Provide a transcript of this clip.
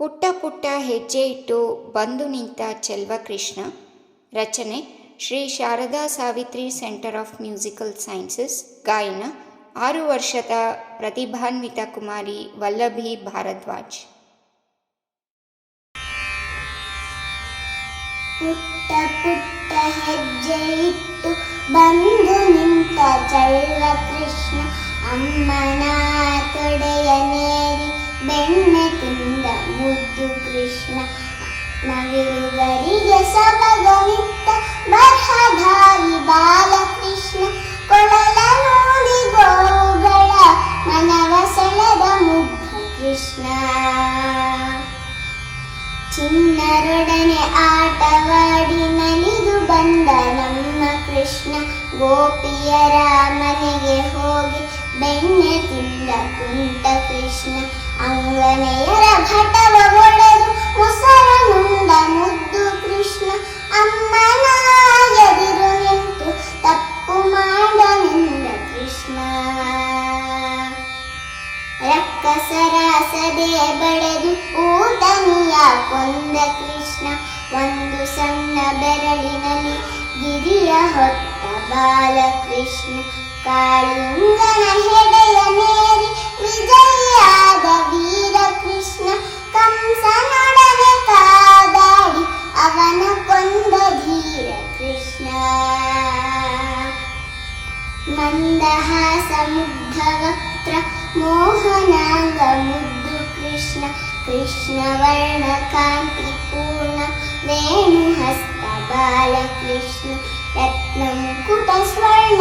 ಪುಟ್ಟ ಪುಟ್ಟ ಹೆಜ್ಜೆ ಇಟ್ಟು ಬಂದು ನಿಂತ ಚೆಲ್ವಕೃಷ್ಣ. ರಚನೆ Shri Sharada Savitri centre of musical sciences. ಗಾಯನ 6 ವರ್ಷದ ಪ್ರತಿಭಾನ್ವಿತ ಕುಮಾರಿ ವಲ್ಲಭಿ ಭಾರದ್ವಾಜ್. ಪುಟ್ಟ ಪುಟ್ಟ ಹೆಜ್ಜೆ ಇಟ್ಟು ಬಂದು ನಿಂತ ಚೆಲ್ವಕೃಷ್ಣ, ಅಮ್ಮನ ತೊಡೆಯ ನೇರಿ ಬೆಣ್ಣೆ ತಿಂದ ಮುದ್ದು ಕೃಷ್ಣ. ನವಿಲುಗರಿಗೆ ಸೊಬಗವಿತ್ತ ಬರಹಧಾರಿ ಬಾಲಕೃಷ್ಣ, ಕೊಳಲ ನುಡಿ ಗೋವುಗಳ ಮನವ ಸೆಳೆದ ಮುಗ್ಧ ಕೃಷ್ಣ. ಚಿನ್ನರೊಡನೆ ಆಟವಾಡಿ ನಲಿದು ಬಂದ ನಮ್ಮ ಕೃಷ್ಣ, ಗೋಪಿಯರ ಮನೆಗೆ ಹೋಗಿ ಬೆಣ್ಣೆ ತಿಂದ ಕುಂಟ ಕೃಷ್ಣ. ಅಂಗನೆಯರ ಘಟವ ಒಡೆದು ಮೊಸರನುಂಡ ಮುದ್ದು ಕೃಷ್ಣ, ಅಮ್ಮನ ಎದಿರು ನಿಂತು ತಪ್ಪು ಮಾಡನೆಂದ ಕೃಷ್ಣ. ರಕ್ಕಸರ ಸದೆ ಬಡೆದು ಊಟನಿಯ ಕೊಂದ ಕೃಷ್ಣ, ಒಂದು ಸಣ್ಣ ಬೆರಳಿನಲ್ಲಿ ಗಿರಿಯ ಹೊತ್ತ ಬಾಲಕೃಷ್ಣ. ಕಾಳಿಂಗನ ಹೆಡೆಯ ನೇರಿ ವಿಜಯಿಯಾದ ವೀರ ಕೃಷ್ಣ, ಕಂಸನೊಡನೆ ಕಾದಾಡಿ ಅವನ ಕೊಂದ ಧೀರ ಕೃಷ್ಣ. ಮಂದಹಾಸ ಮುಗ್ಧ ವಕ್ತ್ರ ಮೋಹನಾಂಗ ಮುದ್ದು ಕೃಷ್ಣ, ಕೃಷ್ಣ ವರ್ಣ ಕಾಂತಿ ಪೂರ್ಣ ವೇಣು ಹಸ್ತ ಬಾಲಕೃಷ್ಣ. ರತ್ನ ಮುಕುಟ ಸ್ವರ್ಣ